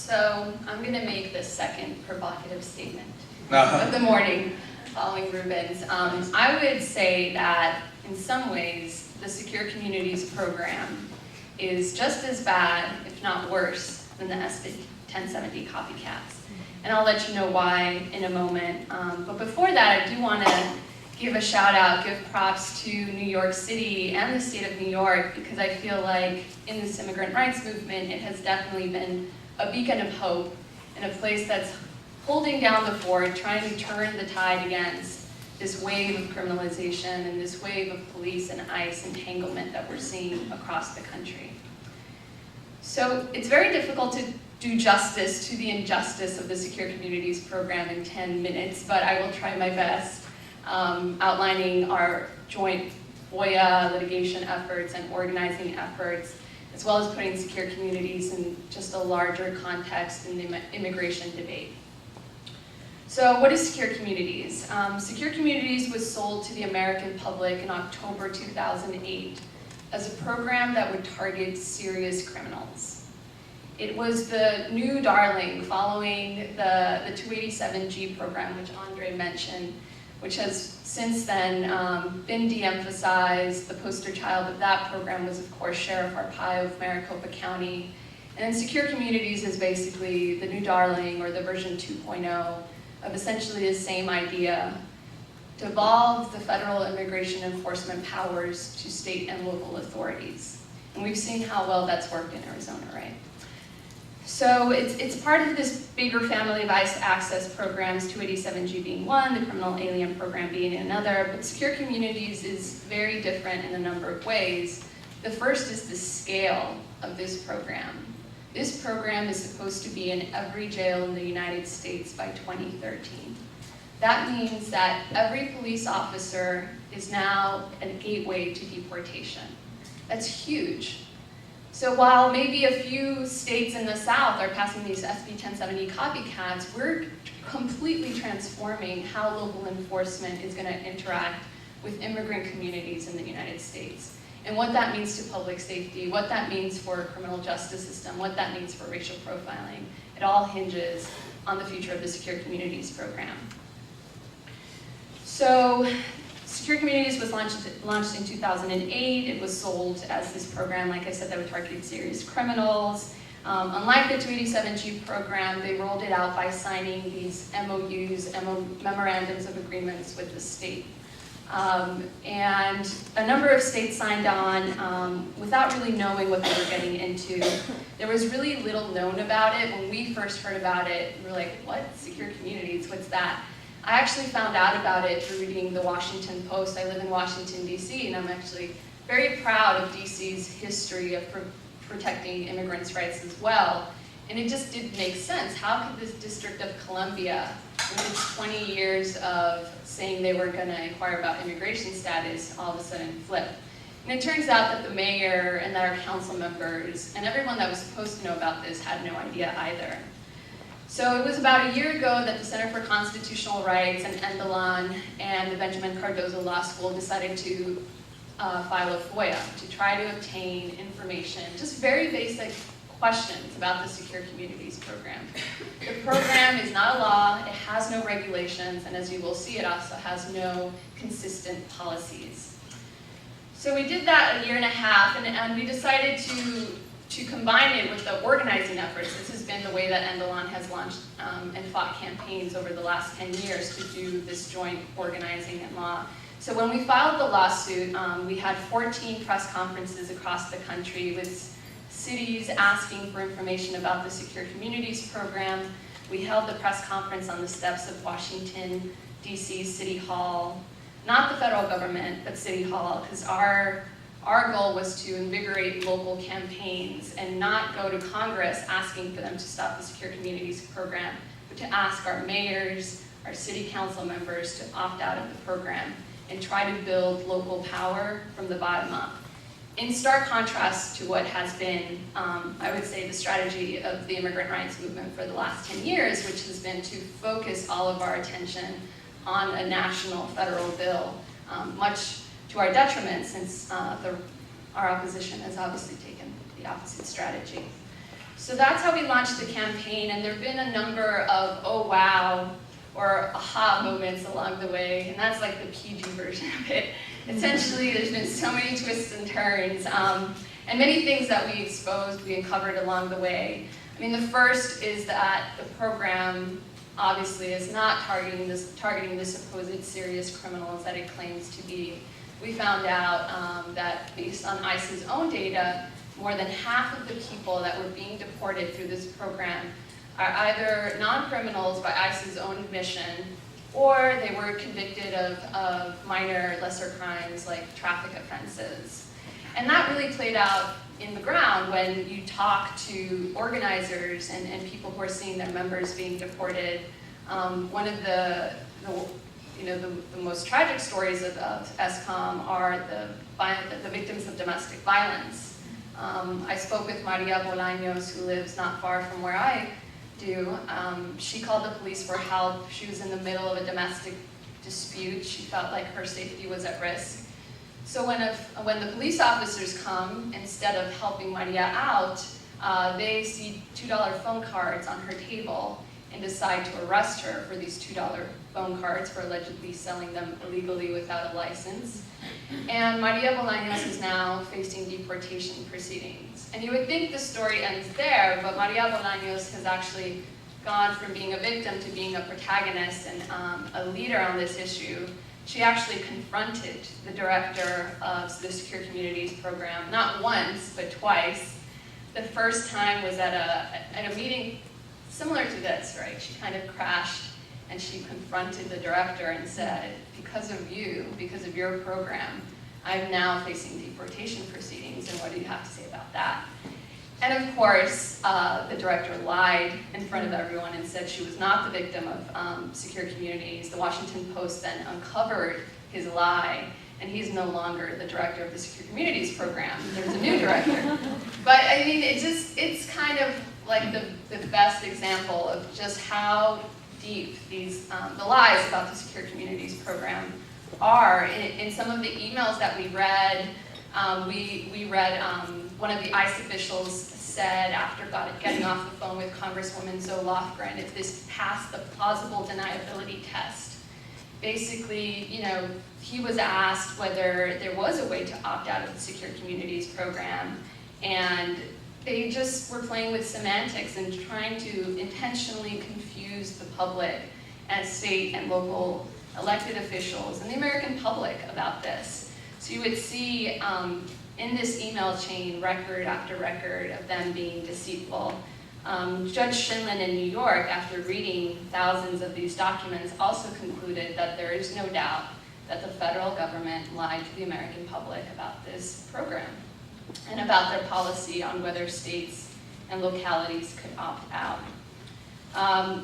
So I'm going to make the second provocative statement of the morning following Ruben's. I would say that in some ways, the Secure Communities program is just as bad, if not worse, than the SB 1070 copycats. And I'll let you know why in a moment. But before that, I do want to give a shout out, give props to New York City and the state of New York, because I feel like in this immigrant rights movement, it has definitely been a beacon of hope and a place that's holding down the fort, trying to turn the tide against this wave of criminalization and this wave of police and ICE entanglement that we're seeing across the country. So it's very difficult to do justice to the injustice of the Secure Communities program in 10 minutes, but I will try my best, outlining our joint FOIA litigation efforts and organizing efforts, as well as putting Secure Communities in just a larger context in the immigration debate. So what is Secure Communities? Secure Communities was sold to the American public in October 2008 as a program that would target serious criminals. It was the new darling following the 287G program, which Andre mentioned, which has since then been de-emphasized. The poster child of that program was, of course, Sheriff Arpaio of Maricopa County. And then Secure Communities is basically the new darling, or the version 2.0, of essentially the same idea: devolve the federal immigration enforcement powers to state and local authorities. And we've seen how well that's worked in Arizona, right? So it's part of this bigger family of ICE access programs, 287G being one, the criminal alien program being another, but Secure Communities is very different in a number of ways. The first is the scale of this program. This program is supposed to be in every jail in the United States by 2013. That means that every police officer is now a gateway to deportation. That's huge. So while maybe a few states in the South are passing these SB 1070 copycats, we're completely transforming how local enforcement is going to interact with immigrant communities in the United States. And what that means to public safety, what that means for a criminal justice system, what that means for racial profiling. It all hinges on the future of the Secure Communities program. So Secure Communities was launched in 2008. It was sold as this program, like I said, that would target serious criminals. Unlike the 287G program, they rolled it out by signing these MOUs, memorandums of agreements with the state. And a number of states signed on without really knowing what they were getting into. There was really little known about it. When we first heard about it, we were like, what? Secure Communities, what's that? I actually found out about it through reading the Washington Post. I live in Washington, D.C., and I'm actually very proud of D.C.'s history of protecting immigrants' rights as well. And it just didn't make sense. How could this District of Columbia, with its 20 years of saying they were going to inquire about immigration status, all of a sudden flip? And it turns out that the mayor and our council members and everyone that was supposed to know about this had no idea either. So it was about a year ago that the Center for Constitutional Rights and NDLON and the Benjamin Cardozo Law School decided to file a FOIA to try to obtain information, just very basic questions about the Secure Communities program. The program is not a law, it has no regulations, and as you will see, it also has no consistent policies. So we did that a year and a half, and we decided to combine it with the organizing efforts. This has been the way that NDLON has launched and fought campaigns over the last 10 years to do this joint organizing and law. So when we filed the lawsuit, we had 14 press conferences across the country with cities asking for information about the Secure Communities program. We held the press conference on the steps of Washington, D.C. City Hall, not the federal government, but City Hall, because our goal was to invigorate local campaigns and not go to Congress asking for them to stop the Secure Communities program, but to ask our mayors, our city council members to opt out of the program and try to build local power from the bottom up. In stark contrast to what has been, I would say, the strategy of the immigrant rights movement for the last 10 years, which has been to focus all of our attention on a national federal bill, much to our detriment, since our opposition has obviously taken the opposite strategy. So that's how we launched the campaign, and there have been a number of oh wow or aha moments along the way, and that's like the PG version of it. Essentially, there's been so many twists and turns, and many things that we exposed, we uncovered along the way. I mean, the first is that the program obviously is not targeting the supposed serious criminals that it claims to be. We found out that based on ICE's own data, more than half of the people that were being deported through this program are either non-criminals by ICE's own admission, or they were convicted of minor, lesser crimes like traffic offenses. And that really played out in the ground when you talk to organizers and people who are seeing their members being deported. One of the most tragic stories of ESCOM are the victims of domestic violence. I spoke with Maria Bolaños, who lives not far from where I do. She called the police for help. She was in the middle of a domestic dispute. She felt like her safety was at risk. So when the police officers come, instead of helping Maria out, they see $2 phone cards on her table and decide to arrest her for these $2 phone cards for allegedly selling them illegally without a license. And Maria Bolaños is now facing deportation proceedings. And you would think the story ends there, but Maria Bolaños has actually gone from being a victim to being a protagonist and a leader on this issue. She actually confronted the director of the Secure Communities program, not once, but twice. The first time was at a meeting similar to this, right? She kind of crashed and she confronted the director and said, because of you, because of your program, I'm now facing deportation proceedings, and what do you have to say about that? And of course, the director lied in front of everyone and said she was not the victim of Secure Communities. The Washington Post then uncovered his lie, and he's no longer the director of the Secure Communities program. There's a new director. But I mean, it's kind of like the best example of just how deep the lies about the Secure Communities program are. In some of the emails that we read, we read one of the ICE officials said after getting off the phone with Congresswoman Zoe Lofgren, if this passed the plausible deniability test. Basically, he was asked whether there was a way to opt out of the Secure Communities program, and they just were playing with semantics and trying to intentionally confuse the public and state and local elected officials and the American public about this. So you would see in this email chain record after record of them being deceitful. Judge Shinlin in New York, after reading thousands of these documents, also concluded that there is no doubt that the federal government lied to the American public about this program and about their policy on whether states and localities could opt out.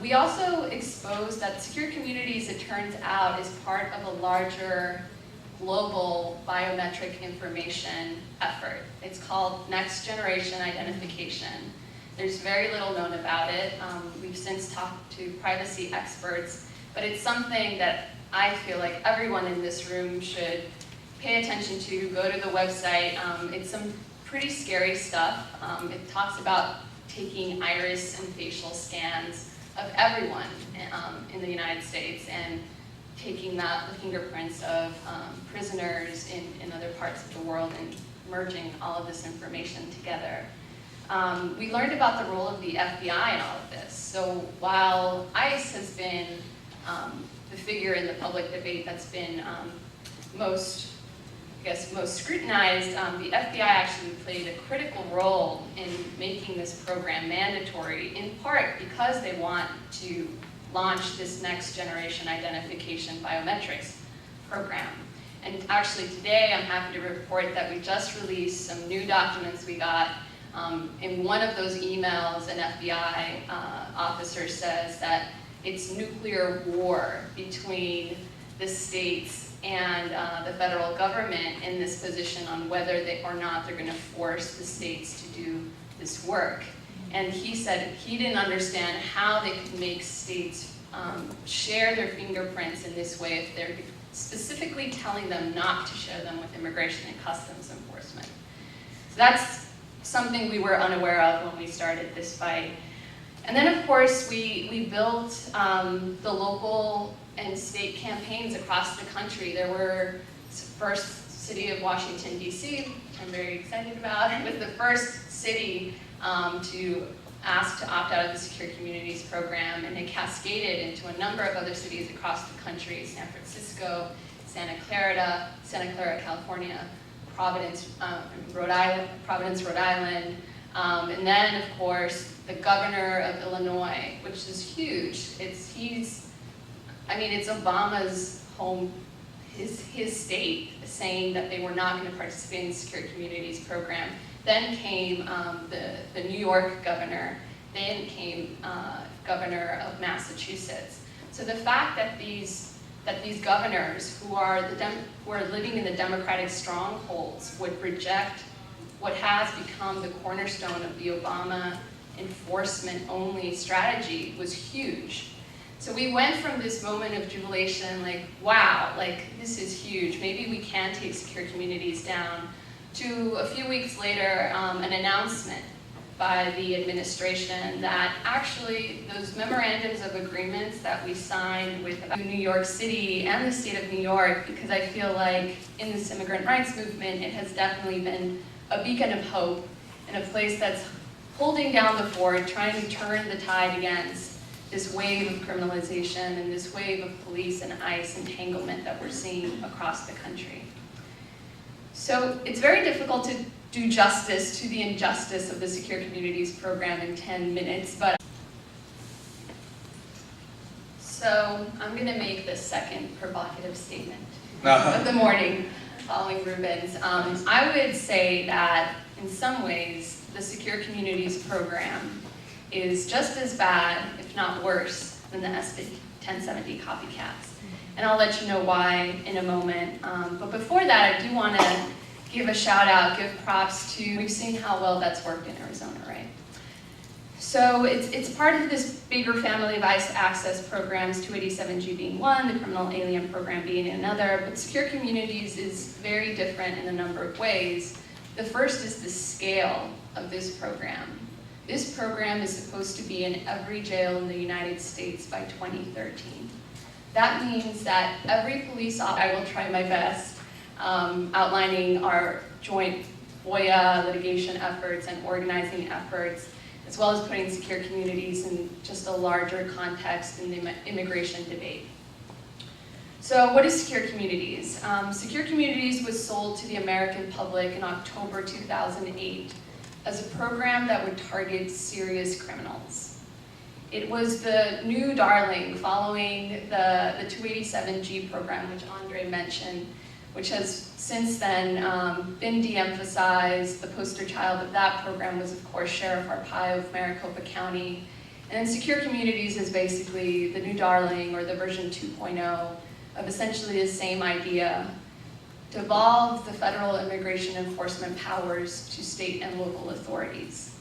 We also exposed that Secure Communities, it turns out, is part of a larger global biometric information effort. It's called Next Generation Identification. There's very little known about it. We've since talked to privacy experts, but it's something that I feel like everyone in this room should pay attention to. Go to the website. It's some pretty scary stuff. It talks about taking iris and facial scans of everyone in the United States and taking the fingerprints of prisoners in other parts of the world and merging all of this information together. We learned about the role of the FBI in all of this. So while ICE has been the figure in the public debate that's been most scrutinized, the FBI actually played a critical role in making this program mandatory, in part because they want to launch this next generation identification biometrics program. And actually today I'm happy to report that we just released some new documents we got. In one of those emails, an FBI officer says that it's nuclear war between the states and the federal government in this position on whether or not they're going to force the states to do this work. And he said he didn't understand how they could make states share their fingerprints in this way if they're specifically telling them not to share them with immigration and customs enforcement. So that's something we were unaware of when we started this fight. And then, of course, we built the local and state campaigns across the country. There were first city of Washington, D.C., I'm very excited about. It was the first city to ask to opt out of the Secure Communities program, and it cascaded into a number of other cities across the country: San Francisco, Santa Clara, California, Providence, Rhode Island, and then, of course, the governor of Illinois, which is huge. It's Obama's home, his state, saying that they were not going to participate in the Secure Communities program. Then came the New York governor. Then came governor of Massachusetts. So the fact that these governors who are living in the Democratic strongholds would reject what has become the cornerstone of the Obama enforcement-only strategy was huge. So we went from this moment of jubilation, like, wow, like, this is huge, maybe we can take secure communities down, to a few weeks later, an announcement by the administration that actually those memorandums of agreements that we signed with New York City and the state of New York, because I feel like in this immigrant rights movement, it has definitely been a beacon of hope and a place that's holding down the fort, trying to turn the tide against this wave of criminalization and this wave of police and ICE entanglement that we're seeing across the country. So it's very difficult to do justice to the injustice of the Secure Communities program in 10 minutes, but so I'm going to make the second provocative statement of the morning following Ruben's. I would say that in some ways the Secure Communities program is just as bad, if not worse, than the SB 1070 copycats. And I'll let you know why in a moment. But before that, I do want to give a shout out, give props to, we've seen how well that's worked in Arizona, right? So it's part of this bigger family of ICE access programs, 287G being one, the criminal alien program being another, but Secure Communities is very different in a number of ways. The first is the scale of this program. This program is supposed to be in every jail in the United States by 2013. That means that every police officer, I will try my best, outlining our joint FOIA litigation efforts and organizing efforts, as well as putting Secure Communities in just a larger context in the immigration debate. So what is Secure Communities? Secure Communities was sold to the American public in October 2008 as a program that would target serious criminals. It was the new darling following the 287G program, which Andre mentioned, which has since then been de-emphasized. The poster child of that program was, of course, Sheriff Arpaio of Maricopa County. And then Secure Communities is basically the new darling, or the version 2.0, of essentially the same idea: devolve the federal immigration enforcement powers to state and local authorities.